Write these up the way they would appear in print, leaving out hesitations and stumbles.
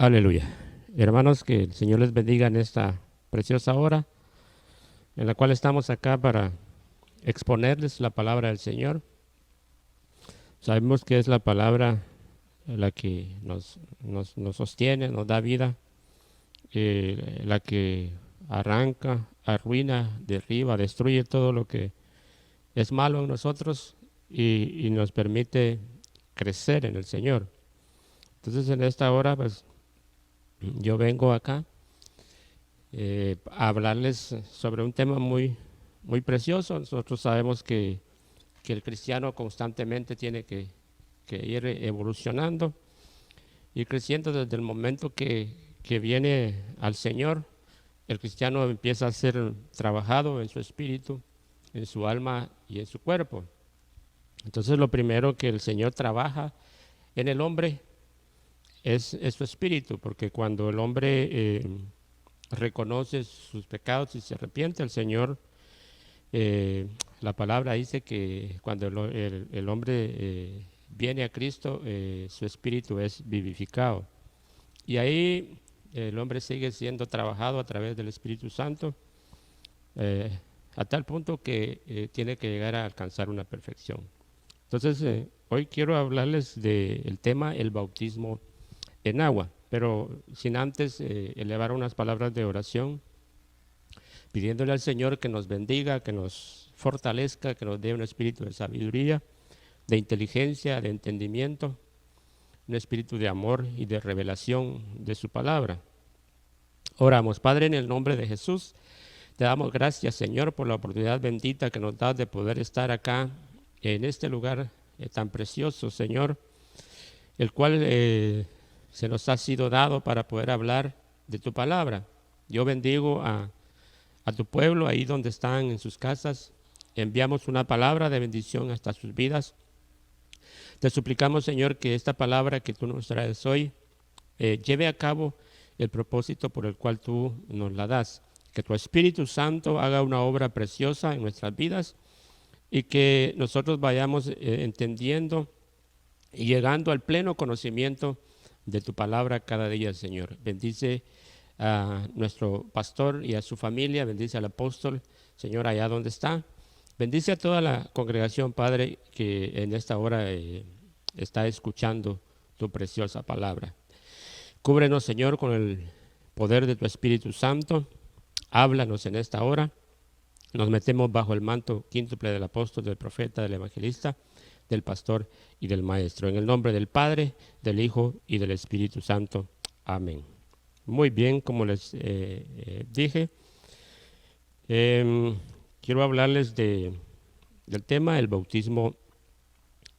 Aleluya. Hermanos, que el Señor les bendiga en esta preciosa hora en la cual estamos acá para exponerles la palabra del Señor. Sabemos que es la palabra la que nos sostiene, nos da vida, la que arranca, arruina, derriba, destruye todo lo que es malo en nosotros y nos permite crecer en el Señor. Entonces en esta hora pues yo vengo acá a hablarles sobre un tema muy precioso. Nosotros sabemos que el cristiano constantemente tiene que ir evolucionando y creciendo desde el momento que viene al Señor. El cristiano empieza a ser trabajado en su espíritu, en su alma y en su cuerpo. Entonces lo primero que el Señor trabaja en el hombre es su espíritu, porque cuando el hombre reconoce sus pecados y se arrepiente, el Señor, eh, la palabra dice que cuando el hombre viene a Cristo, su espíritu es vivificado. Y ahí el hombre sigue siendo trabajado a través del Espíritu Santo, eh, a tal punto que tiene que llegar a alcanzar una perfección. Entonces, hoy quiero hablarles del tema el bautismo en agua, pero sin antes elevar unas palabras de oración, pidiéndole al Señor que nos bendiga, que nos fortalezca, que nos dé un espíritu de sabiduría, de inteligencia, de entendimiento, un espíritu de amor y de revelación de su palabra. Oramos, Padre, en el nombre de Jesús, te damos gracias, Señor, por la oportunidad bendita que nos das de poder estar acá en este lugar tan precioso, Señor, el cual se nos ha sido dado para poder hablar de tu palabra. Yo bendigo a tu pueblo ahí donde están en sus casas. Enviamos una palabra de bendición hasta sus vidas. Te suplicamos, Señor, que esta palabra que tú nos traes hoy lleve a cabo el propósito por el cual tú nos la das. Que tu Espíritu Santo haga una obra preciosa en nuestras vidas y que nosotros vayamos entendiendo y llegando al pleno conocimiento de tu palabra cada día, Señor. Bendice a nuestro pastor y a su familia, bendice al apóstol, Señor, allá donde está. Bendice a toda la congregación, Padre, que en esta hora está escuchando tu preciosa palabra. Cúbrenos, Señor, con el poder de tu Espíritu Santo. Háblanos en esta hora. Nos metemos bajo el manto quíntuple del apóstol, del profeta, del evangelista, del pastor y del maestro. En el nombre del Padre, del Hijo y del Espíritu Santo. Amén. Muy bien, como les dije, quiero hablarles del tema del bautismo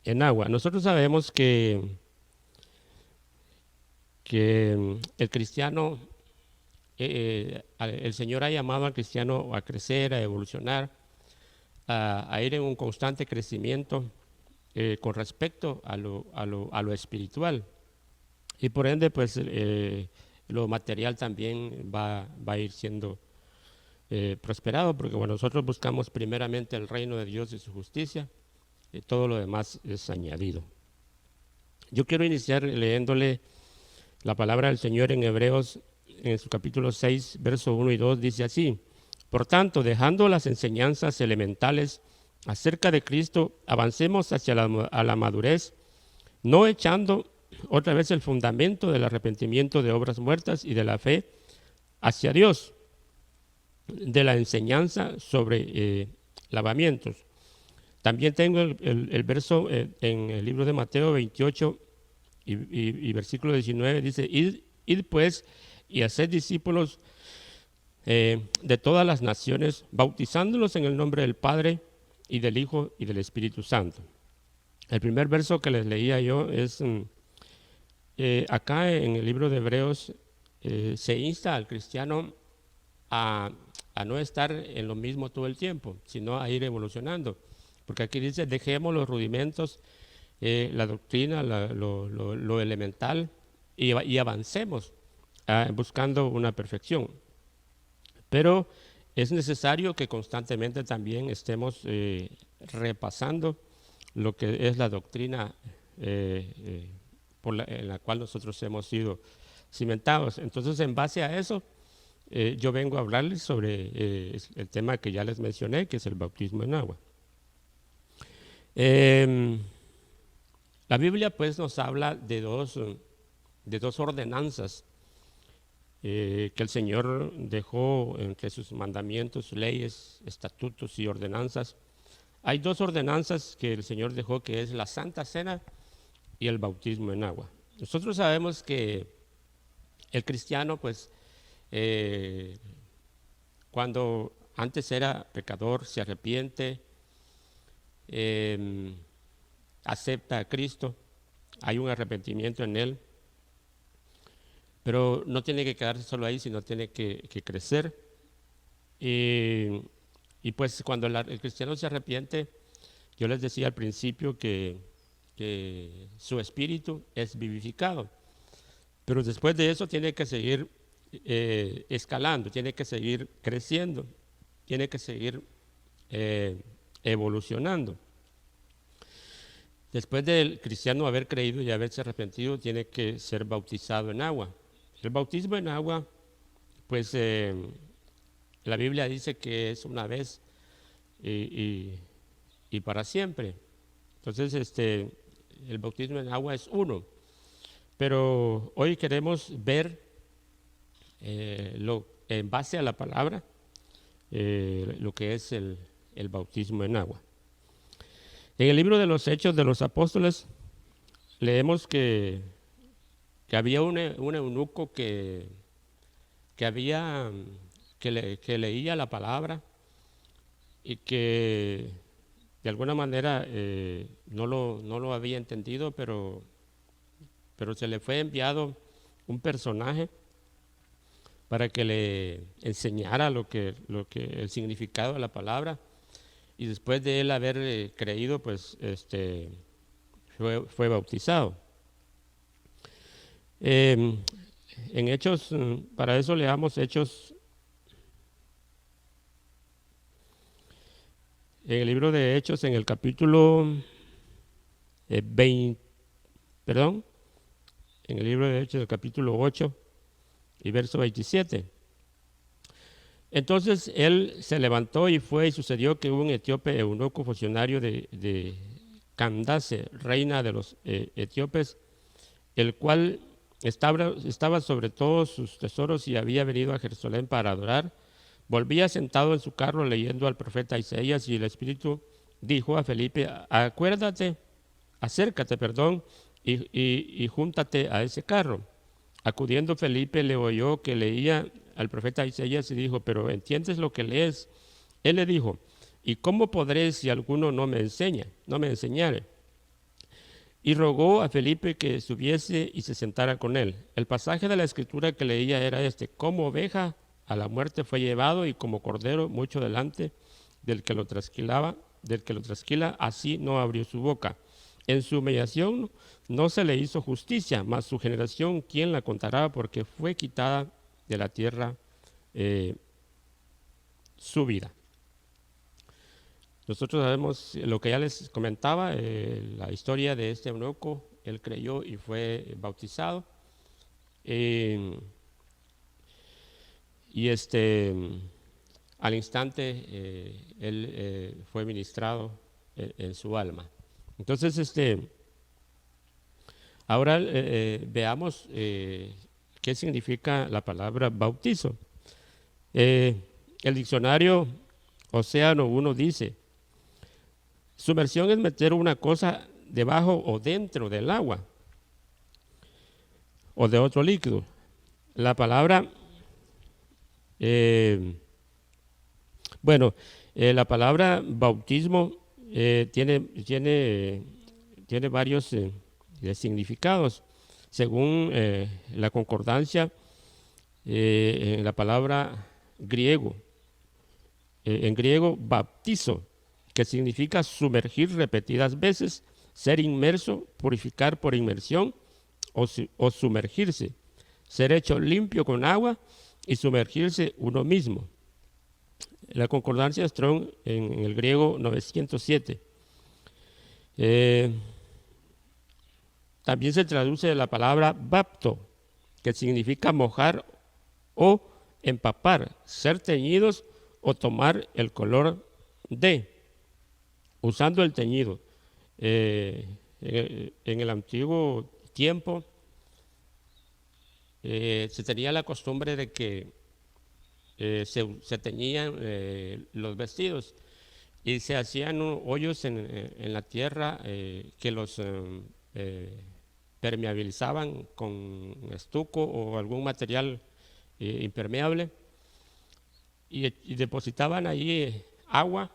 en agua. Nosotros sabemos que el cristiano, el Señor ha llamado al cristiano a crecer, a evolucionar, a ir en un constante crecimiento con respecto a lo espiritual. Y por ende, pues lo material también va a ir siendo prosperado, porque bueno, nosotros buscamos primeramente el reino de Dios y su justicia, y todo lo demás es añadido. Yo quiero iniciar leyéndole la palabra del Señor en Hebreos, en su capítulo 6, verso 1 y 2, dice así: por tanto, dejando las enseñanzas elementales acerca de Cristo, avancemos hacia la madurez, no echando otra vez el fundamento del arrepentimiento de obras muertas y de la fe hacia Dios, de la enseñanza sobre lavamientos. También tengo el verso en el libro de Mateo 28 y versículo 19, dice: id pues y haced discípulos de todas las naciones, bautizándolos en el nombre del Padre y del Hijo y del Espíritu Santo. El primer verso que les leía yo es acá en el libro de Hebreos. Se insta al cristiano a no estar en lo mismo todo el tiempo, sino a ir evolucionando. Porque aquí dice: dejemos los rudimentos, la doctrina, lo elemental, y avancemos buscando una perfección. Pero es necesario que constantemente también estemos repasando lo que es la doctrina en la cual nosotros hemos sido cimentados. Entonces, en base a eso, yo vengo a hablarles sobre el tema que ya les mencioné, que es el bautismo en agua. La Biblia pues nos habla de dos ordenanzas que el Señor dejó entre sus mandamientos, leyes, estatutos y ordenanzas. Hay dos ordenanzas que el Señor dejó, que es la Santa Cena y el bautismo en agua. Nosotros sabemos que el cristiano, pues, cuando antes era pecador, se arrepiente, acepta a Cristo, hay un arrepentimiento en él, pero no tiene que quedarse solo ahí, sino tiene que crecer. Y pues cuando el cristiano se arrepiente, yo les decía al principio que su espíritu es vivificado, pero después de eso tiene que seguir escalando, tiene que seguir creciendo, tiene que seguir evolucionando. Después del cristiano haber creído y haberse arrepentido, tiene que ser bautizado en agua. El bautismo en agua, pues la Biblia dice que es una vez y para siempre. Entonces, el bautismo en agua es uno. Pero hoy queremos ver en base a la palabra lo que es el bautismo en agua. En el libro de los Hechos de los Apóstoles leemos que había un eunuco que leía la palabra y que de alguna manera no lo había entendido, pero se le fue enviado un personaje para que le enseñara lo que el significado de la palabra, y después de él haber creído, pues fue bautizado. En Hechos, para eso leamos Hechos, en el libro de Hechos, en el capítulo 20, perdón, en el libro de Hechos, el capítulo 8 y verso 27. Entonces él se levantó y fue, y sucedió que un etíope eunuco, funcionario de Candace, reina de los etíopes, el cual estaba sobre todos sus tesoros y había venido a Jerusalén para adorar, volvía sentado en su carro leyendo al profeta Isaías, y el Espíritu dijo a Felipe: acércate, y júntate a ese carro. Acudiendo Felipe le oyó que leía al profeta Isaías y dijo: ¿pero entiendes lo que lees? Él le dijo: ¿y cómo podré si alguno no me enseñare? Y rogó a Felipe que subiese y se sentara con él. El pasaje de la escritura que leía era este: como oveja a la muerte fue llevado, y como cordero mucho delante del que lo trasquila, así no abrió su boca. En su humillación no se le hizo justicia, mas su generación, ¿quién la contará? Porque fue quitada de la tierra su vida. Nosotros sabemos lo que ya les comentaba, la historia de este eunuco. Él creyó y fue bautizado. Y al instante él fue ministrado en su alma. Entonces, ahora veamos qué significa la palabra bautizo. El diccionario Océano 1 dice: sumersión es meter una cosa debajo o dentro del agua o de otro líquido. La palabra, la palabra bautismo tiene varios significados. Según la concordancia, en la palabra griego, en griego, baptizo, que significa sumergir repetidas veces, ser inmerso, purificar por inmersión o sumergirse, ser hecho limpio con agua y sumergirse uno mismo. La concordancia Strong en el griego 907. También se traduce la palabra bapto, que significa mojar o empapar, ser teñidos o tomar el color de, usando el teñido. En el antiguo tiempo se tenía la costumbre de que se teñían los vestidos y se hacían hoyos en la tierra que los permeabilizaban con estuco o algún material impermeable y depositaban ahí agua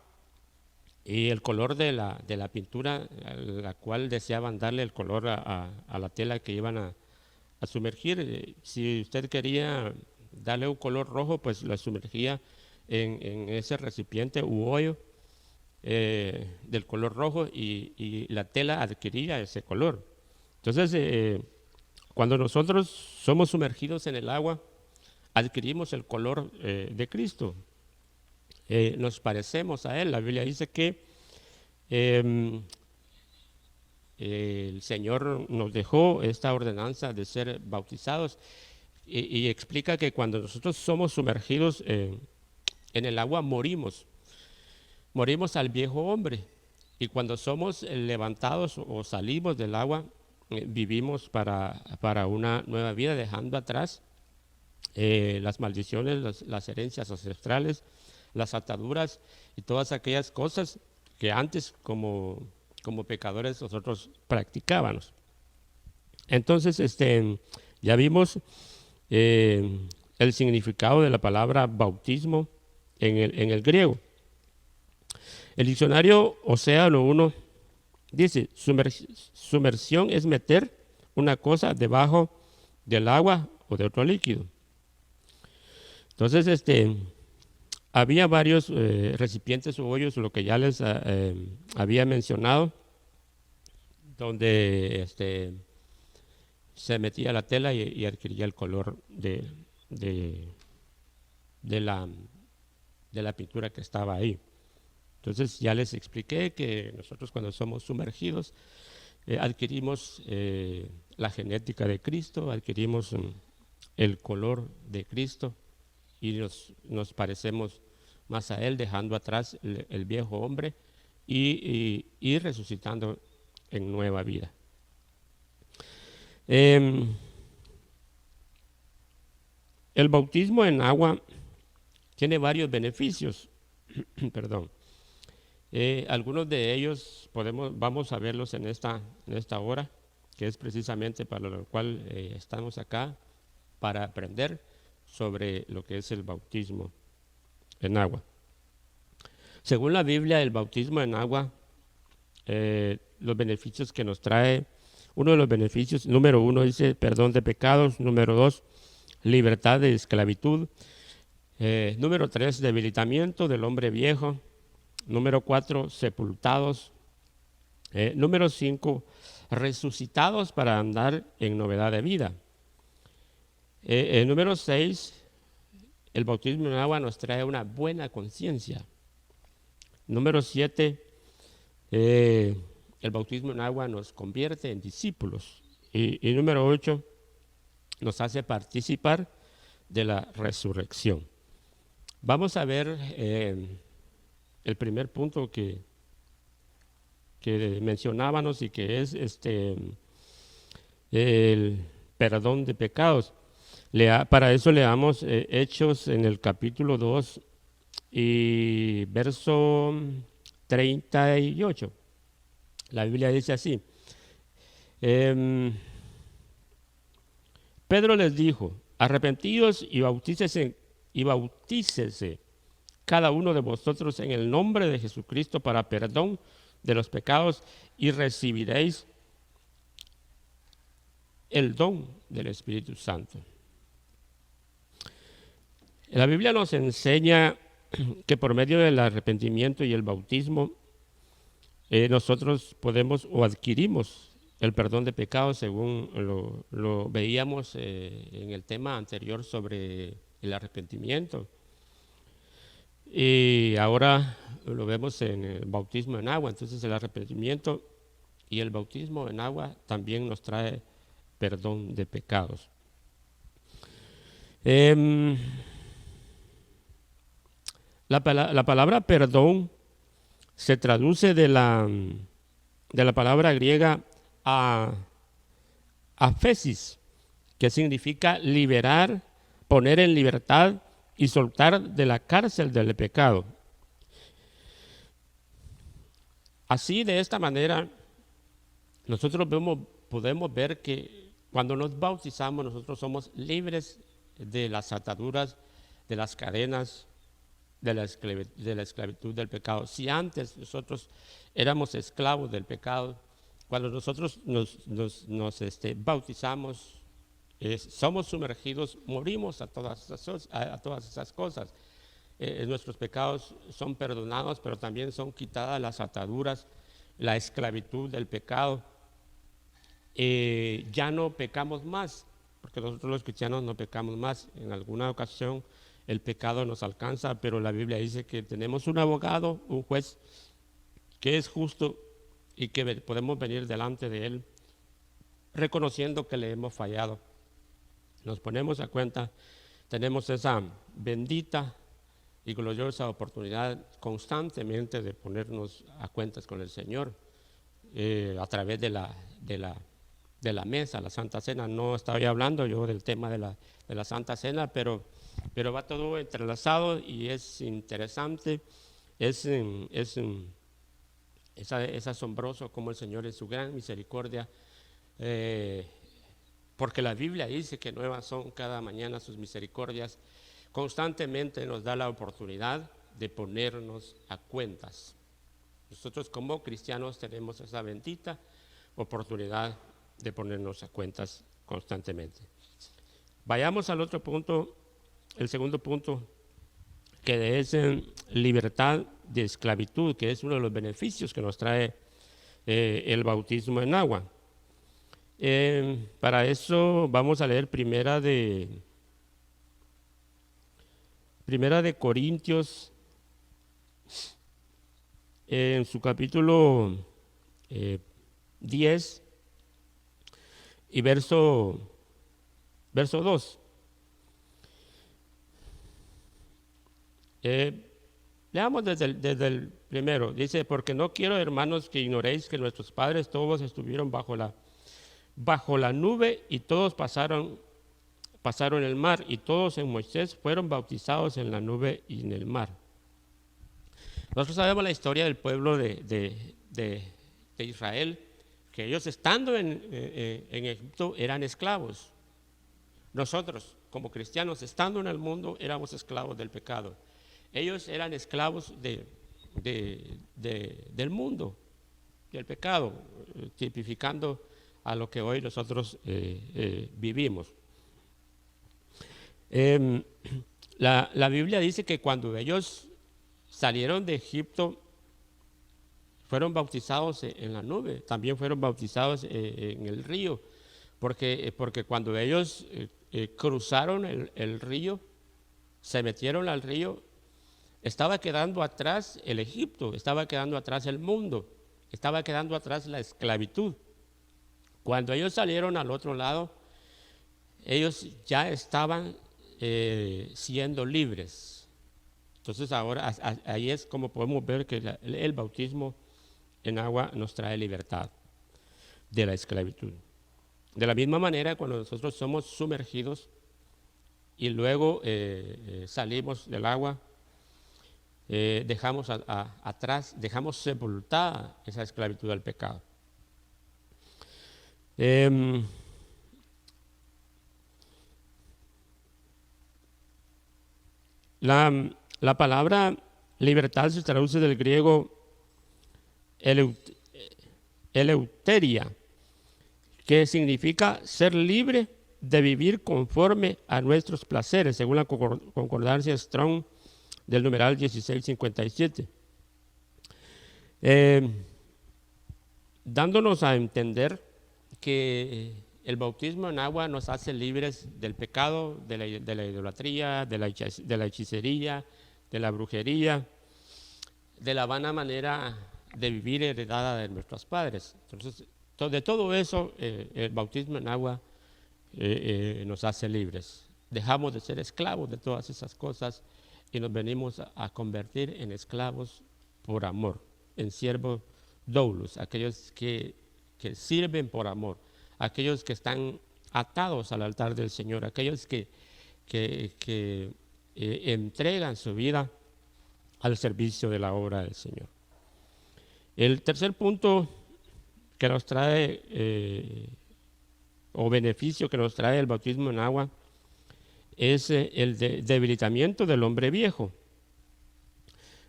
y el color de la pintura a la cual deseaban darle el color a la tela que iban a sumergir. Si usted quería darle un color rojo, pues lo sumergía en ese recipiente u hoyo del color rojo y la tela adquiría ese color. Entonces, cuando nosotros somos sumergidos en el agua, adquirimos el color de Cristo. Nos parecemos a Él. La Biblia dice que el Señor nos dejó esta ordenanza de ser bautizados y explica que cuando nosotros somos sumergidos en el agua morimos al viejo hombre y cuando somos levantados o salimos del agua vivimos para una nueva vida dejando atrás las maldiciones, las herencias ancestrales, las ataduras y todas aquellas cosas que antes como pecadores nosotros practicábamos. Entonces, ya vimos el significado de la palabra bautismo en el griego. El diccionario Océano 1 dice, sumersión es meter una cosa debajo del agua o de otro líquido. Entonces, había varios recipientes o hoyos, lo que ya les había mencionado, donde se metía la tela y adquiría el color de la pintura que estaba ahí. Entonces ya les expliqué que nosotros cuando somos sumergidos adquirimos la genética de Cristo, adquirimos el color de Cristo y nos parecemos más a Él, dejando atrás el viejo hombre y resucitando en nueva vida. El bautismo en agua tiene varios beneficios. Perdón. Algunos de ellos vamos a verlos en esta hora, que es precisamente para lo cual estamos acá, para aprender sobre lo que es el bautismo en agua. Según la Biblia, el bautismo en agua, los beneficios que nos trae, uno de los beneficios, número 1 dice perdón de pecados, número 2, libertad de esclavitud, número 3, debilitamiento del hombre viejo, número 4, sepultados, número 5, resucitados para andar en novedad de vida. Número 6, el bautismo en agua nos trae una buena conciencia. Número 7, el bautismo en agua nos convierte en discípulos. Y número 8, nos hace participar de la resurrección. Vamos a ver el primer punto que mencionábamos y que es el perdón de pecados. Para eso leamos Hechos en el capítulo 2 y verso 38. La Biblia dice así. Pedro les dijo, arrepentidos y bautícese cada uno de vosotros en el nombre de Jesucristo para perdón de los pecados y recibiréis el don del Espíritu Santo. La Biblia nos enseña que por medio del arrepentimiento y el bautismo nosotros podemos o adquirimos el perdón de pecados, según lo veíamos en el tema anterior sobre el arrepentimiento. Y ahora lo vemos en el bautismo en agua. Entonces el arrepentimiento y el bautismo en agua también nos trae perdón de pecados. Em, la palabra perdón se traduce de la palabra griega a aphesis, que significa liberar, poner en libertad y soltar de la cárcel del pecado. Así, de esta manera, nosotros podemos ver que cuando nos bautizamos, nosotros somos libres de las ataduras, de las cadenas, de la esclavitud del pecado. Si antes nosotros éramos esclavos del pecado, cuando nosotros nos bautizamos, somos sumergidos, morimos a todas esas cosas. Nuestros pecados son perdonados, pero también son quitadas las ataduras, la esclavitud del pecado. Ya no pecamos más, porque nosotros los cristianos no pecamos más. En alguna ocasión el pecado nos alcanza, pero la Biblia dice que tenemos un abogado, un juez que es justo y que podemos venir delante de él reconociendo que le hemos fallado. Nos ponemos a cuenta, tenemos esa bendita y gloriosa oportunidad constantemente de ponernos a cuentas con el Señor a través de la mesa, la Santa Cena. No estaba hablando yo del tema de la Santa Cena, pero va todo entrelazado y es interesante, es asombroso cómo el Señor en su gran misericordia, porque la Biblia dice que nuevas son cada mañana sus misericordias, constantemente nos da la oportunidad de ponernos a cuentas. Nosotros como cristianos tenemos esa bendita oportunidad de ponernos a cuentas constantemente. Vayamos al otro punto, el segundo punto, que es libertad de esclavitud, que es uno de los beneficios que nos trae el bautismo en agua. Para eso vamos a leer Primera de Corintios, en su capítulo 10 y verso 2. Leamos desde el primero. Dice: porque no quiero, hermanos, que ignoréis que nuestros padres todos estuvieron bajo la nube y todos pasaron el mar, y todos en Moisés fueron bautizados en la nube y en el mar. Nosotros sabemos la historia del pueblo de Israel, que ellos estando en Egipto eran esclavos. Nosotros, como cristianos, estando en el mundo, éramos esclavos del pecado. Ellos eran esclavos del mundo, del pecado, tipificando a lo que hoy nosotros vivimos. La Biblia dice que cuando ellos salieron de Egipto, fueron bautizados en la nube, también fueron bautizados en el río, porque cuando ellos cruzaron el río, se metieron al río, estaba quedando atrás el Egipto, estaba quedando atrás el mundo, estaba quedando atrás la esclavitud. Cuando ellos salieron al otro lado, ellos ya estaban siendo libres. Entonces ahora ahí es como podemos ver que el bautismo en agua nos trae libertad de la esclavitud. De la misma manera, cuando nosotros somos sumergidos y luego salimos del agua, dejamos atrás, dejamos sepultada esa esclavitud al pecado. La palabra libertad se traduce del griego eleuteria, que significa ser libre de vivir conforme a nuestros placeres, según la concordancia Strong del numeral 1657. Dándonos a entender que el bautismo en agua nos hace libres del pecado, de la idolatría, de la hechicería, de la brujería, de la vana manera de vivir heredada de nuestros padres. Entonces, de todo eso, el bautismo en agua nos hace libres. dejamos de ser esclavos de todas esas cosas y nos venimos a convertir en esclavos por amor, en siervos doulos, aquellos que sirven por amor, aquellos que están atados al altar del Señor, aquellos que entregan su vida al servicio de la obra del Señor. El tercer punto que nos trae, o beneficio que nos trae el bautismo en agua, es el debilitamiento del hombre viejo.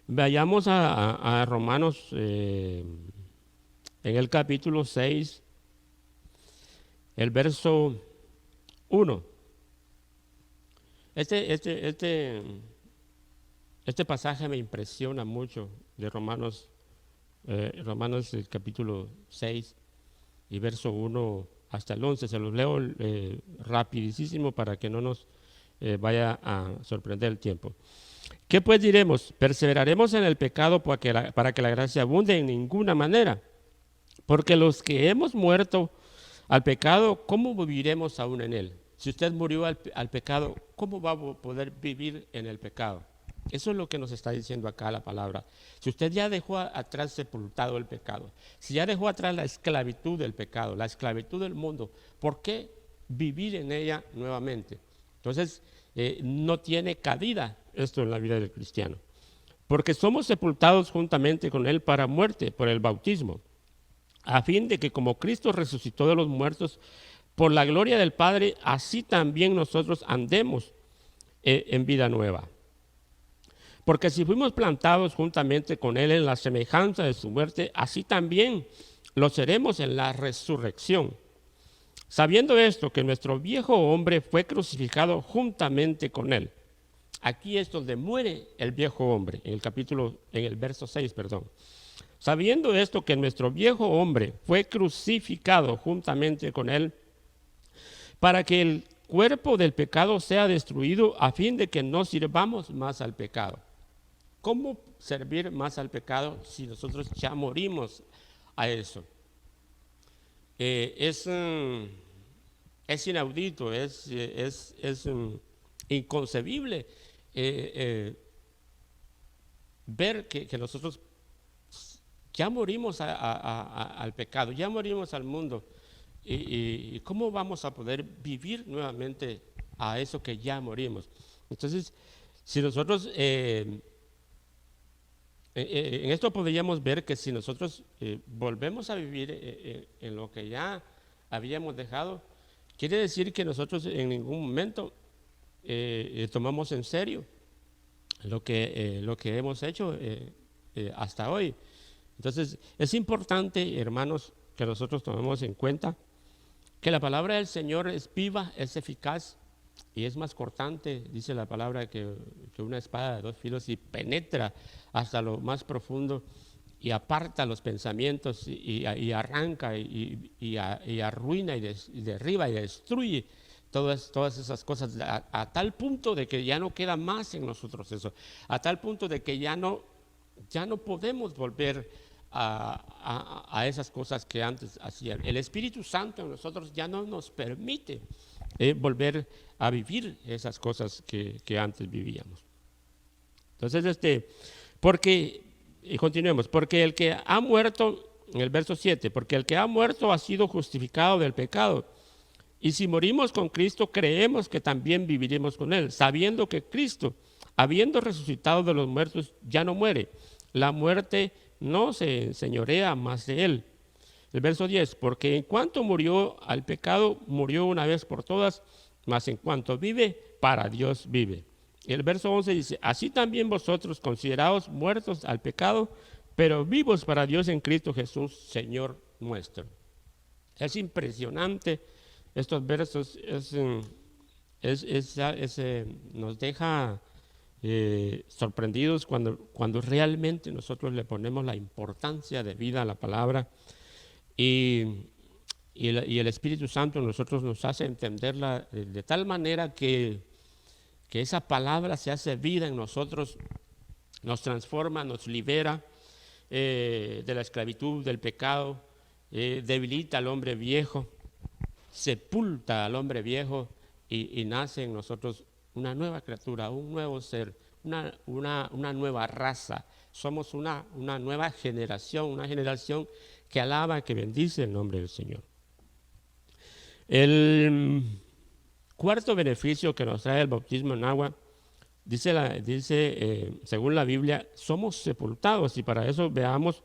Vayamos a Romanos en el capítulo 6, el verso 1. Este pasaje me impresiona mucho de Romanos el capítulo 6 y verso 1 hasta el 11. Se los leo rapidísimo para que no nos vaya a sorprender el tiempo. ¿Qué pues diremos? ¿Perseveraremos en el pecado para que la gracia abunde? En ninguna manera. Porque los que hemos muerto al pecado, ¿cómo viviremos aún en él? Si usted murió al pecado, ¿cómo va a poder vivir en el pecado? Eso es lo que nos está diciendo acá la palabra. Si usted ya dejó atrás sepultado el pecado, si ya dejó atrás la esclavitud del pecado, la esclavitud del mundo, ¿por qué vivir en ella nuevamente? Entonces, no tiene cabida esto en la vida del cristiano. Porque somos sepultados juntamente con él para muerte por el bautismo, a fin de que como Cristo resucitó de los muertos por la gloria del Padre, así también nosotros andemos en vida nueva. Porque si fuimos plantados juntamente con él en la semejanza de su muerte, así también lo seremos en la resurrección. Sabiendo esto, que nuestro viejo hombre fue crucificado juntamente con él. Aquí es donde muere el viejo hombre, en el verso 6, perdón. Sabiendo esto, que nuestro viejo hombre fue crucificado juntamente con él, para que el cuerpo del pecado sea destruido, a fin de que no sirvamos más al pecado. ¿Cómo servir más al pecado si nosotros ya morimos a eso? Es inaudito, es inconcebible ver que nosotros ya morimos al pecado, ya morimos al mundo. ¿Y cómo vamos a poder vivir nuevamente a eso que ya morimos? Entonces, si nosotros... en esto podríamos ver que si nosotros volvemos a vivir en lo que ya habíamos dejado, quiere decir que nosotros en ningún momento tomamos en serio lo que hemos hecho hasta hoy. Entonces, es importante, hermanos, que nosotros tomemos en cuenta que la palabra del Señor es viva, es eficaz y es más cortante, dice la palabra, que una espada de dos filos, y penetra hasta lo más profundo y aparta los pensamientos y arranca y arruina y derriba y destruye todas esas cosas a tal punto de que ya no queda más en nosotros eso, a tal punto de que ya no podemos volver a esas cosas que antes hacían. El Espíritu Santo en nosotros ya no nos permite volver a vivir esas cosas que antes vivíamos. Entonces, continuemos, porque el que ha muerto, en el verso 7, porque el que ha muerto ha sido justificado del pecado. Y si morimos con Cristo, creemos que también viviremos con él, sabiendo que Cristo, habiendo resucitado de los muertos, ya no muere. La muerte no se enseñorea más de él. El verso 10, porque en cuanto murió al pecado, murió una vez por todas, mas en cuanto vive, para Dios vive. El verso 11 dice, así también vosotros, considerados muertos al pecado, pero vivos para Dios en Cristo Jesús, Señor nuestro. Es impresionante estos versos, nos deja sorprendidos cuando realmente nosotros le ponemos la importancia de vida a la palabra y el Espíritu Santo en nosotros nos hace entenderla de tal manera que esa palabra se hace vida en nosotros, nos transforma, nos libera de la esclavitud, del pecado, debilita al hombre viejo, sepulta al hombre viejo y nace en nosotros una nueva criatura, un nuevo ser, una nueva raza. Somos una nueva generación, una generación que alaba, que bendice el nombre del Señor. El cuarto beneficio que nos trae el bautismo en agua, dice según la Biblia, somos sepultados, y para eso vayamos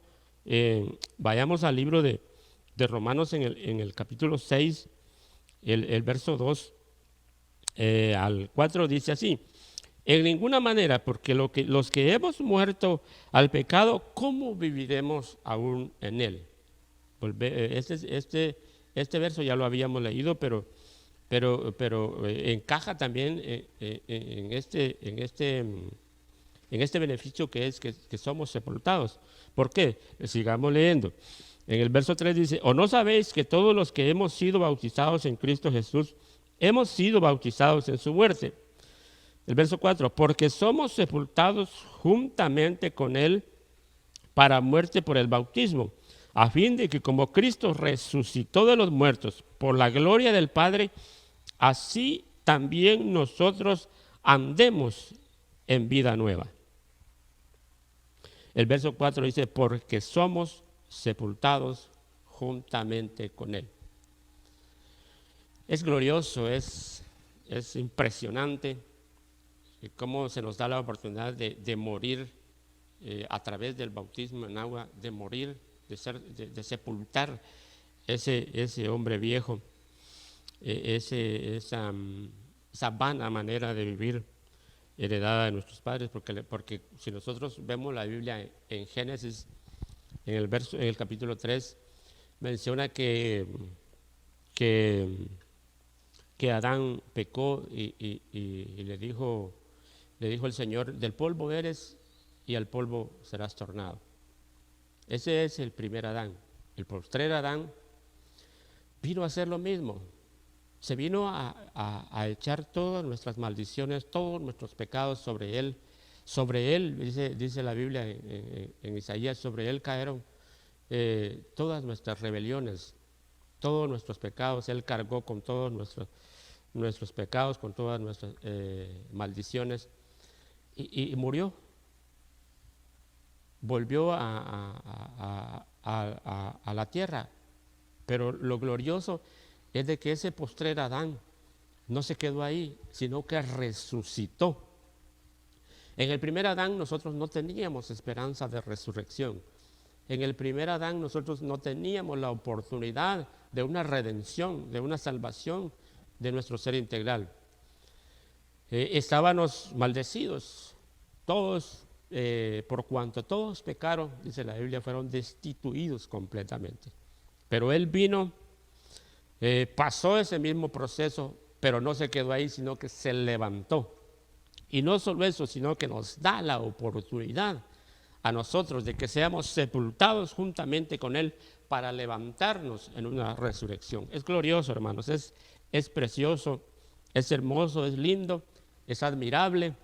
al libro de Romanos en el capítulo 6, el verso 2 al 4 dice así: en ninguna manera, porque los que hemos muerto al pecado, ¿cómo viviremos aún en él? Este verso ya lo habíamos leído, pero encaja también en este beneficio que es que somos sepultados. ¿Por qué? Sigamos leyendo. En el verso 3 dice: ¿o no sabéis que todos los que hemos sido bautizados en Cristo Jesús, hemos sido bautizados en su muerte? El verso 4: porque somos sepultados juntamente con él para muerte por el bautismo, a fin de que como Cristo resucitó de los muertos por la gloria del Padre, así también nosotros andemos en vida nueva. El verso 4 dice: porque somos sepultados juntamente con él. Es glorioso, es impresionante cómo se nos da la oportunidad de morir a través del bautismo en agua, de morir, de sepultar ese hombre viejo, esa vana manera de vivir heredada de nuestros padres, porque si nosotros vemos la Biblia en Génesis, en el capítulo 3, menciona que Adán pecó y le dijo el Señor: del polvo eres y al polvo serás tornado. Ese es el primer Adán. El postrer Adán vino a hacer lo mismo. Se vino a echar todas nuestras maldiciones, todos nuestros pecados sobre él. Sobre él, dice la Biblia en Isaías, sobre él cayeron todas nuestras rebeliones, todos nuestros pecados. Él cargó con todos nuestros pecados, con todas nuestras maldiciones, y murió. Volvió a la tierra. Pero lo glorioso es de que ese postrer Adán no se quedó ahí, sino que resucitó. En el primer Adán nosotros no teníamos esperanza de resurrección. En el primer Adán nosotros no teníamos la oportunidad de una redención, de una salvación de nuestro ser integral. Estábamos maldecidos, todos, por cuanto todos pecaron, dice la Biblia, fueron destituidos completamente. Pero Él vino, pasó ese mismo proceso, pero no se quedó ahí, sino que se levantó. Y no solo eso, sino que nos da la oportunidad a nosotros de que seamos sepultados juntamente con Él para levantarnos en una resurrección. Es glorioso, hermanos, es precioso, es hermoso, es lindo, es admirable,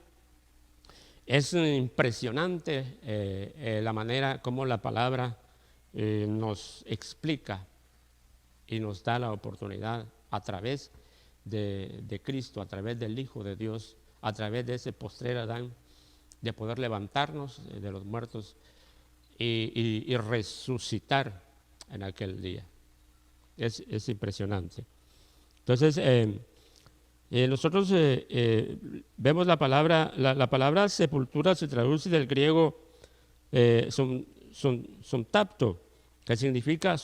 es impresionante la manera como la palabra nos explica y nos da la oportunidad a través de Cristo, a través del Hijo de Dios, a través de ese postrer Adán, de poder levantarnos de los muertos y resucitar en aquel día. Es impresionante. Entonces, nosotros vemos la palabra sepultura se traduce del griego suntapto, que significa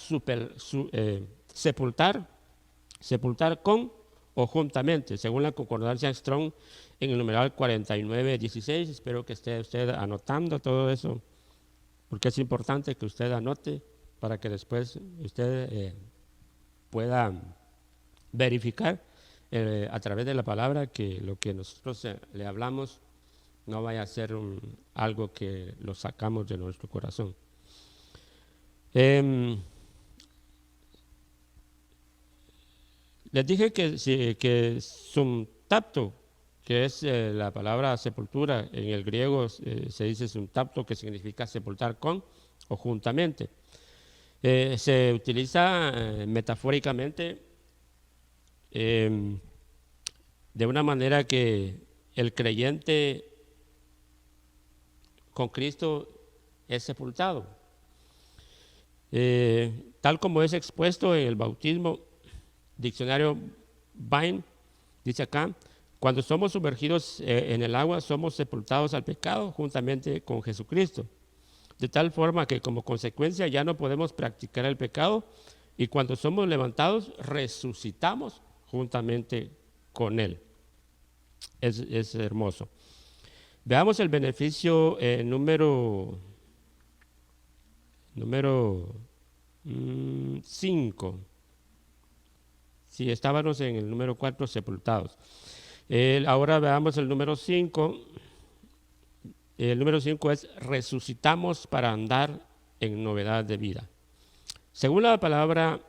sepultar con o juntamente, según la concordancia Strong en el numeral 4916. Espero que esté usted anotando todo eso, porque es importante que usted anote para que después usted pueda verificar a través de la palabra que lo que nosotros le hablamos no vaya a ser algo que lo sacamos de nuestro corazón. Les dije que suntapto, que es la palabra sepultura, en el griego se dice suntapto, que significa sepultar con o juntamente. Se utiliza metafóricamente de una manera que el creyente con Cristo es sepultado. Tal como es expuesto en el bautismo, diccionario Vine dice acá, cuando somos sumergidos en el agua, somos sepultados al pecado juntamente con Jesucristo. De tal forma que como consecuencia ya no podemos practicar el pecado y cuando somos levantados, resucitamos juntamente con Él. Es hermoso. Veamos el beneficio número 5. Si estábamos en el número 4, sepultados. Ahora veamos el número 5. El número 5 es resucitamos para andar en novedad de vida. Según la palabra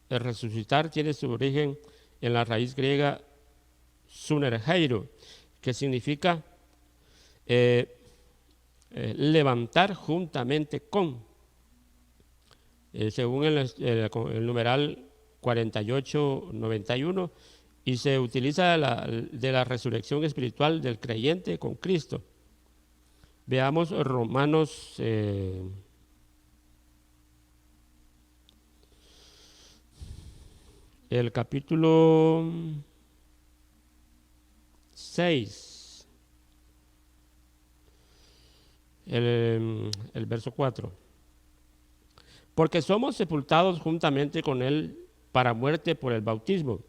resucitar, tiene su origen en la raíz griega sunergeiro, que significa levantar juntamente con. Según el numeral 4891, y se utiliza de la resurrección espiritual del creyente con Cristo. Veamos Romanos el capítulo 6, el verso 4. Porque somos sepultados juntamente con Él para muerte por el bautismo,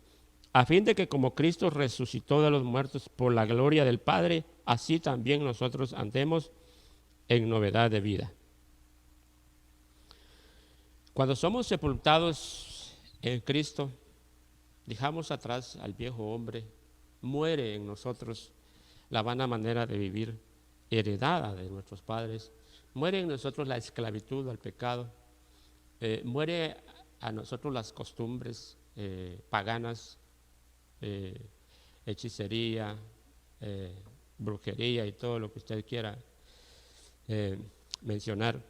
a fin de que como Cristo resucitó de los muertos por la gloria del Padre, así también nosotros andemos en novedad de vida. Cuando somos sepultados en Cristo, dejamos atrás al viejo hombre, muere en nosotros la vana manera de vivir heredada de nuestros padres, muere en nosotros la esclavitud al pecado, muere a nosotros las costumbres paganas, hechicería, brujería y todo lo que usted quiera mencionar,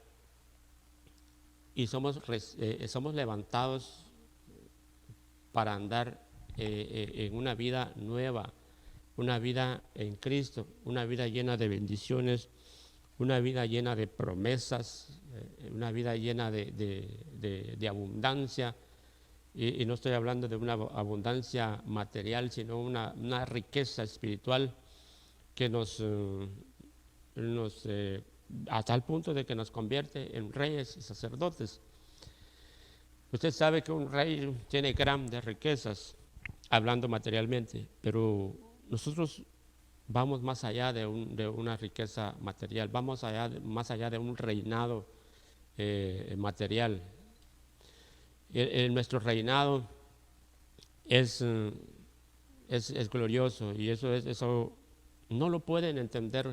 y somos levantados para andar en una vida nueva, una vida en Cristo, una vida llena de bendiciones, una vida llena de promesas, una vida llena de abundancia, y no estoy hablando de una abundancia material, sino una riqueza espiritual que hasta el punto de que nos convierte en reyes y sacerdotes. Usted sabe que un rey tiene grandes riquezas, hablando materialmente, pero nosotros vamos más allá de una riqueza material, vamos más allá de un reinado material. Nuestro reinado es glorioso, y eso no lo pueden entender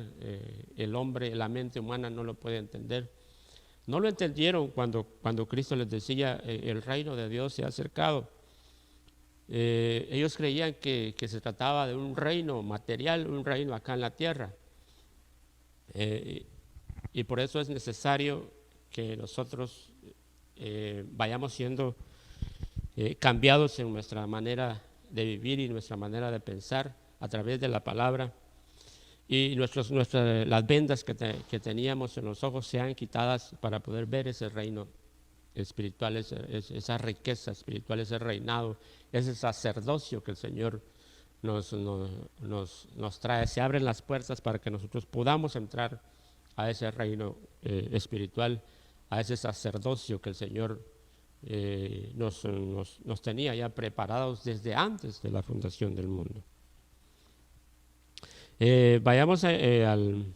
el hombre, la mente humana no lo puede entender. No lo entendieron cuando Cristo les decía el reino de Dios se ha acercado. Ellos creían que se trataba de un reino material, un reino acá en la tierra. Y por eso es necesario que nosotros vayamos siendo cambiados en nuestra manera de vivir y nuestra manera de pensar a través de la palabra. Y las vendas que teníamos en los ojos sean quitadas para poder ver ese reino espiritual, esa riqueza espiritual, ese reinado, ese sacerdocio que el Señor nos trae. Se abren las puertas para que nosotros podamos entrar a ese reino espiritual, a ese sacerdocio que el Señor nos tenía ya preparados desde antes de la fundación del mundo. Vayamos al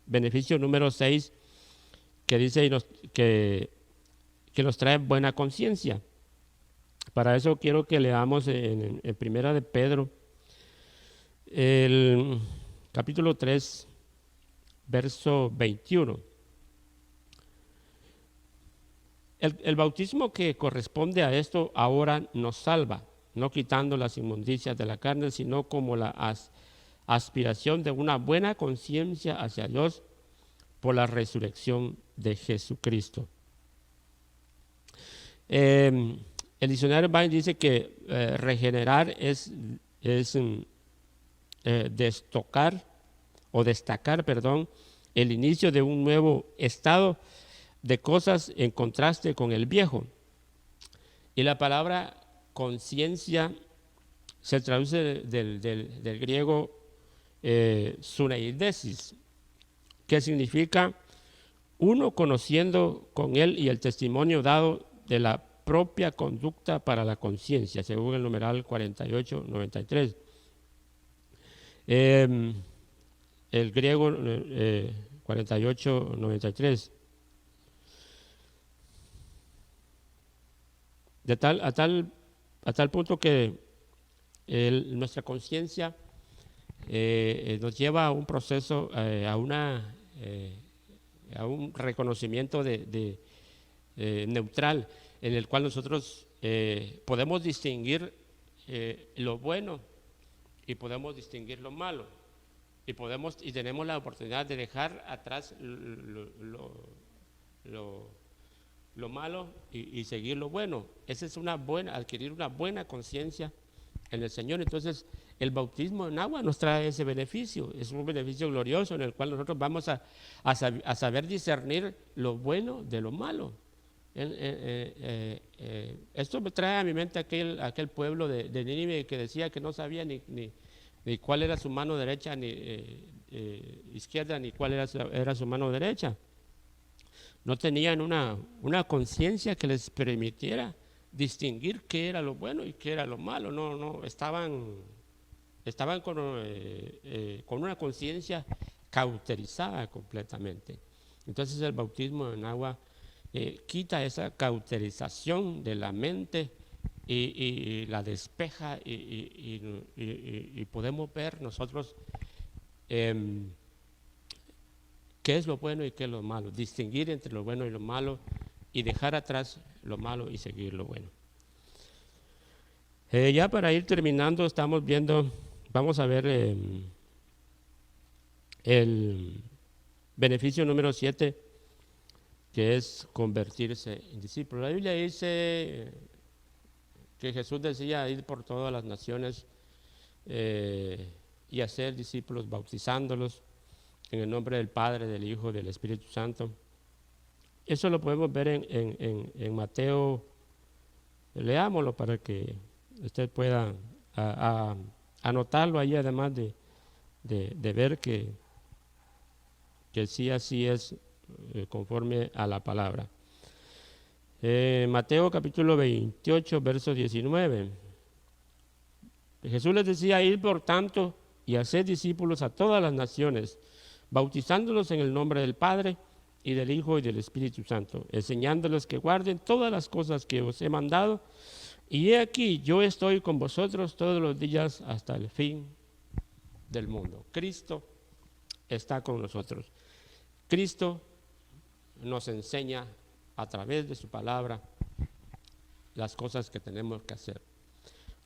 beneficio número 6, que dice que nos trae buena conciencia. Para eso quiero que leamos en Primera de Pedro, el capítulo 3, verso 21. El bautismo que corresponde a esto ahora nos salva, no quitando las inmundicias de la carne, sino como la aspiración de una buena conciencia hacia Dios por la resurrección de Jesucristo. El diccionario Vine dice que regenerar es destocar o destacar, perdón, el inicio de un nuevo estado de cosas en contraste con el viejo. Y la palabra conciencia se traduce del griego suneidesis, que significa uno conociendo con él y el testimonio dado de la propia conducta para la conciencia, según el numeral 4893. El griego 4893. A tal punto que nuestra conciencia nos lleva a un proceso, a un reconocimiento neutral, en el cual nosotros podemos distinguir lo bueno y podemos distinguir lo malo, y tenemos la oportunidad de dejar atrás lo malo y seguir lo bueno. Esa es adquirir una buena conciencia en el Señor. Entonces, el bautismo en agua nos trae ese beneficio, es un beneficio glorioso en el cual nosotros vamos a saber discernir lo bueno de lo malo. Esto me trae a mi mente aquel pueblo de Nínive que decía que no sabía ni cuál era su mano derecha ni izquierda, ni cuál era su mano derecha. No tenían una conciencia que les permitiera distinguir qué era lo bueno y qué era lo malo. No estaban con una conciencia cauterizada completamente. Entonces el bautismo en agua quita esa cauterización de la mente y la despeja, y podemos ver nosotros qué es lo bueno y qué es lo malo, distinguir entre lo bueno y lo malo y dejar atrás lo malo y seguir lo bueno. Ya para ir terminando, vamos a ver el beneficio número 7, que es convertirse en discípulo. La Biblia dice que Jesús decía ir por todas las naciones y hacer discípulos, bautizándolos en el nombre del Padre, del Hijo y del Espíritu Santo. Eso lo podemos ver en Mateo. Leámoslo para que usted pueda anotarlo ahí, además de ver que sí, así es, conforme a la palabra. Mateo capítulo 28, verso 19. Jesús les decía: ir por tanto y hacer discípulos a todas las naciones, bautizándolos en el nombre del Padre y del Hijo y del Espíritu Santo, enseñándoles que guarden todas las cosas que os he mandado, y he aquí, yo estoy con vosotros todos los días hasta el fin del mundo. Cristo está con nosotros. Cristo nos enseña a través de su palabra las cosas que tenemos que hacer.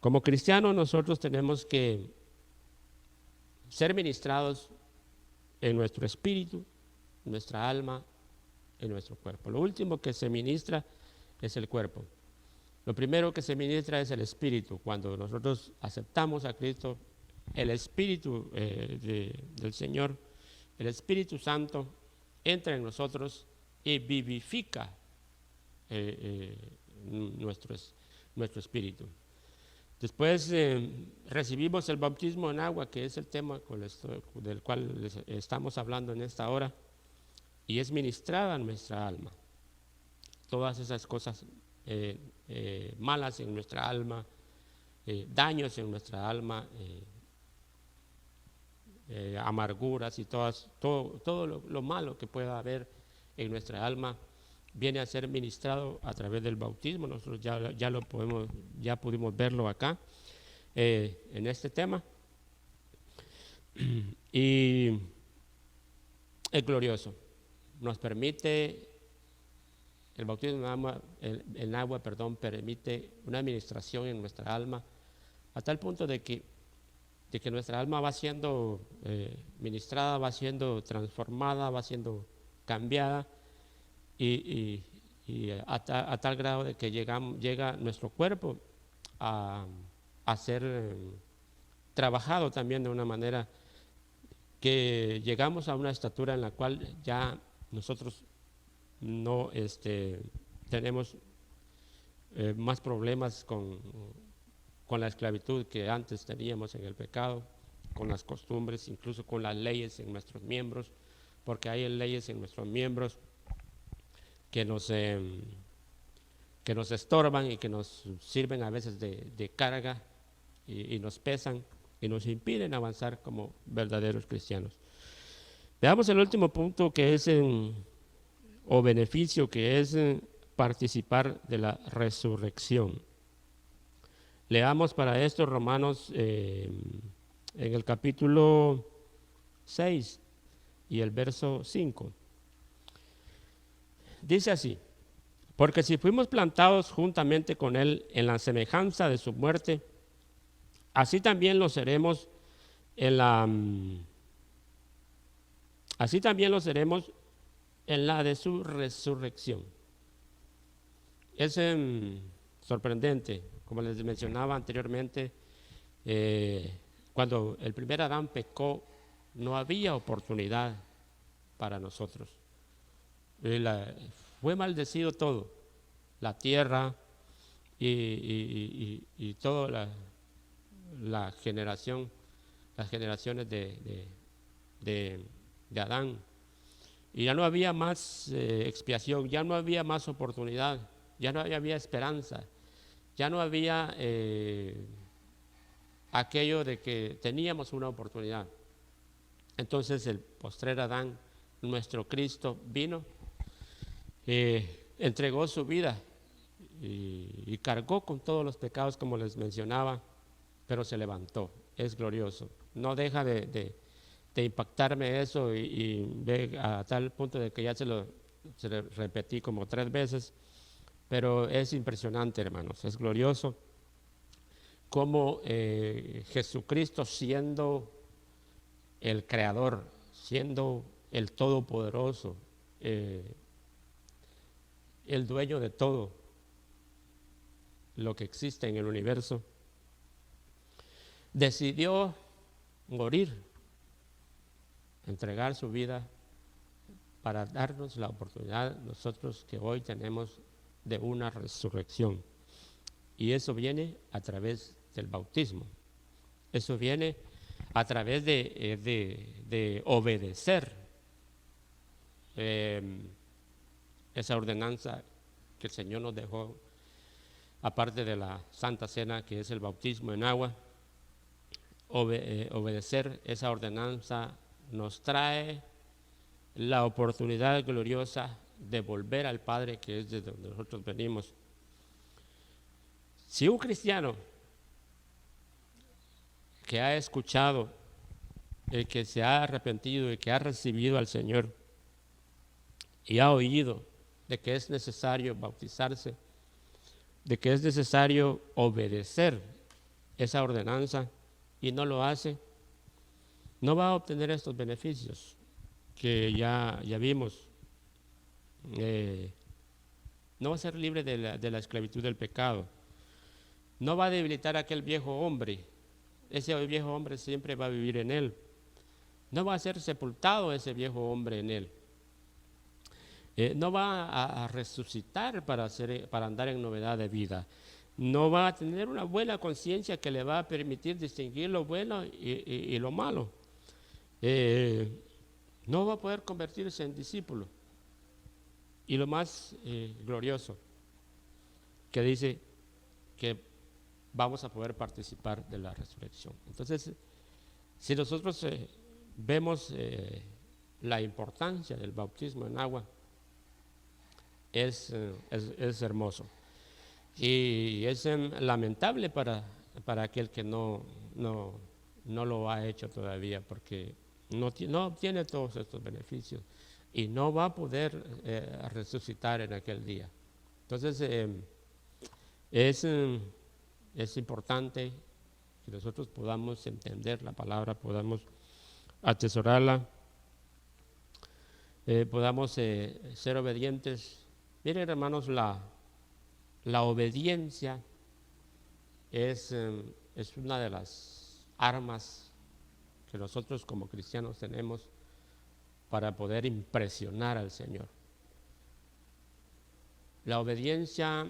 Como cristianos, nosotros tenemos que ser ministrados en nuestro espíritu, nuestra alma, en nuestro cuerpo. Lo último que se ministra es el cuerpo. Lo primero que se ministra es el espíritu. Cuando nosotros aceptamos a Cristo, el Espíritu del Señor, el Espíritu Santo, entra en nosotros y vivifica nuestro espíritu. Después recibimos el bautismo en agua, que es el tema del cual estamos hablando en esta hora, y es ministrada en nuestra alma. Todas esas cosas malas en nuestra alma, daños en nuestra alma, amarguras y todo lo malo que pueda haber en nuestra alma, viene a ser ministrado a través del bautismo. Nosotros ya pudimos verlo acá en este tema, y es glorioso. Nos permite el bautismo en agua, permite una administración en nuestra alma, a tal punto de que nuestra alma va siendo ministrada, va siendo transformada, va siendo cambiada, y y a tal grado de que llega nuestro cuerpo a ser trabajado también de una manera que llegamos a una estatura en la cual ya nosotros no tenemos más problemas con la esclavitud que antes teníamos en el pecado, con las costumbres, incluso con las leyes en nuestros miembros, porque hay leyes en nuestros miembros que nos estorban y que nos sirven a veces de carga y nos pesan y nos impiden avanzar como verdaderos cristianos. Veamos el último punto, que es o beneficio, que es participar de la resurrección. Leamos para esto Romanos en el capítulo 6 y el verso 5. Dice así: porque si fuimos plantados juntamente con Él en la semejanza de su muerte, así también lo seremos así también lo seremos en la de su resurrección. Es sorprendente, como les mencionaba anteriormente, cuando el primer Adán pecó, no había oportunidad para nosotros. Fue maldecido todo, la tierra y toda las generaciones de Adán. Y ya no había más expiación, ya no había más oportunidad, ya no había esperanza, ya no había aquello de que teníamos una oportunidad. Entonces el postrer Adán, nuestro Cristo, vino, entregó su vida y cargó con todos los pecados, como les mencionaba, pero se levantó. Es glorioso. No deja de impactarme eso y ve a tal punto de que ya se lo repetí como 3 veces, pero es impresionante, hermanos, es glorioso cómo Jesucristo, siendo el Creador, siendo el Todopoderoso, el dueño de todo lo que existe en el universo, decidió morir, entregar su vida para darnos la oportunidad nosotros que hoy tenemos de una resurrección. Y eso viene a través del bautismo. Eso viene a través de obedecer esa ordenanza que el Señor nos dejó, aparte de la Santa Cena, que es el bautismo en agua. Obedecer esa ordenanza nos trae la oportunidad gloriosa de volver al Padre, que es de donde nosotros venimos. Si un cristiano que ha escuchado, que se ha arrepentido y que ha recibido al Señor y ha oído de que es necesario bautizarse, de que es necesario obedecer esa ordenanza y no lo hace, no va a obtener estos beneficios que ya vimos. No va a ser libre de la esclavitud del pecado. No va a debilitar a aquel viejo hombre. Ese viejo hombre siempre va a vivir en él. No va a ser sepultado ese viejo hombre en él. No va a resucitar para andar en novedad de vida. No va a tener una buena conciencia que le va a permitir distinguir lo bueno y lo malo. No va a poder convertirse en discípulo. Y lo más glorioso, que dice que vamos a poder participar de la resurrección. Entonces, si nosotros vemos la importancia del bautismo en agua, es hermoso. Y es lamentable para aquel que no lo ha hecho todavía, porque no obtiene todos estos beneficios y no va a poder resucitar en aquel día. Entonces, es importante que nosotros podamos entender la palabra, podamos atesorarla, podamos ser obedientes Miren, hermanos, la obediencia es una de las armas que nosotros como cristianos tenemos para poder impresionar al Señor. La obediencia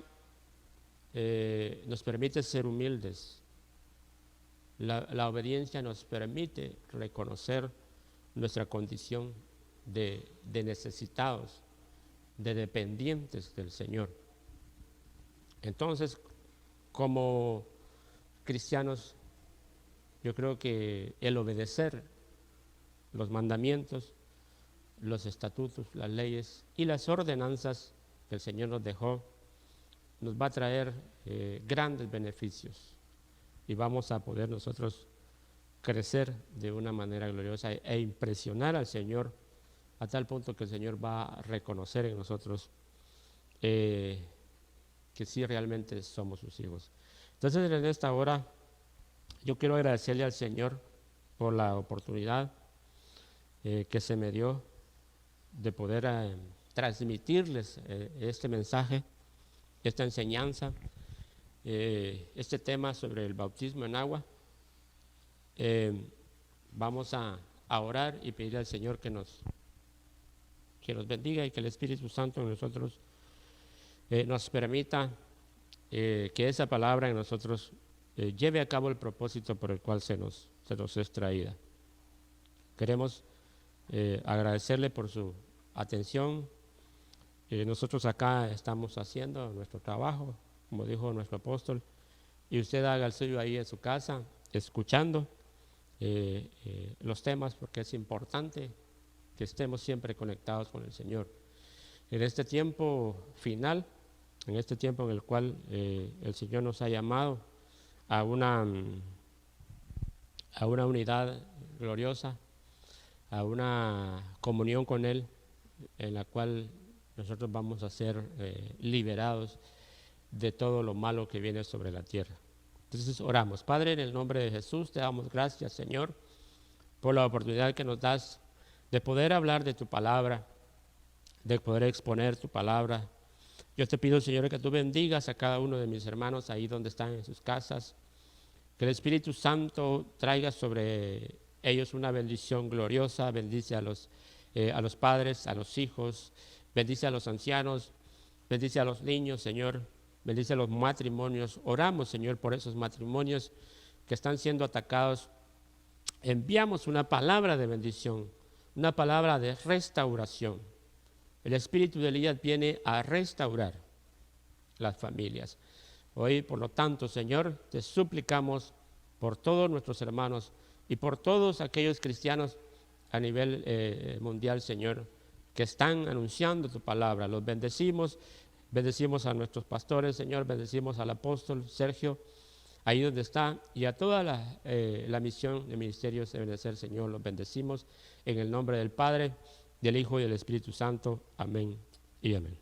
nos permite ser humildes. La obediencia nos permite reconocer nuestra condición de necesitados, de dependientes del Señor. Entonces, como cristianos, yo creo que el obedecer los mandamientos, los estatutos, las leyes y las ordenanzas que el Señor nos dejó, nos va a traer grandes beneficios y vamos a poder nosotros crecer de una manera gloriosa e impresionar al Señor a tal punto que el Señor va a reconocer en nosotros que sí realmente somos sus hijos. Entonces, en esta hora yo quiero agradecerle al Señor por la oportunidad que se me dio de poder transmitirles este mensaje, esta enseñanza, este tema sobre el bautismo en agua. Vamos a orar y pedir al Señor que nos bendiga y que el Espíritu Santo en nosotros nos permita que esa palabra en nosotros lleve a cabo el propósito por el cual se nos es traída. Queremos agradecerle por su atención. Nosotros acá estamos haciendo nuestro trabajo, como dijo nuestro apóstol, y usted haga el suyo ahí en su casa, escuchando los temas, porque es importante que estemos siempre conectados con el Señor. En este tiempo final, en este tiempo en el cual el Señor nos ha llamado a una unidad gloriosa, a una comunión con Él, en la cual nosotros vamos a ser liberados de todo lo malo que viene sobre la tierra. Entonces oramos. Padre, en el nombre de Jesús, te damos gracias, Señor, por la oportunidad que nos das de poder hablar de tu palabra, de poder exponer tu palabra. Yo te pido, Señor, que tú bendigas a cada uno de mis hermanos ahí donde están en sus casas, que el Espíritu Santo traiga sobre ellos una bendición gloriosa. Bendice a los padres, a los hijos, bendice a los ancianos, bendice a los niños, Señor, bendice a los matrimonios. Oramos, Señor, por esos matrimonios que están siendo atacados. Enviamos una palabra de bendición, una palabra de restauración. El espíritu de Elías viene a restaurar las familias. Hoy, por lo tanto, Señor, te suplicamos por todos nuestros hermanos y por todos aquellos cristianos a nivel mundial, Señor, que están anunciando tu palabra. Los bendecimos, bendecimos a nuestros pastores, Señor, bendecimos al apóstol Sergio, ahí donde está, y a toda la misión de ministerios de Benecer, Señor, los bendecimos en el nombre del Padre, del Hijo y del Espíritu Santo. Amén y amén.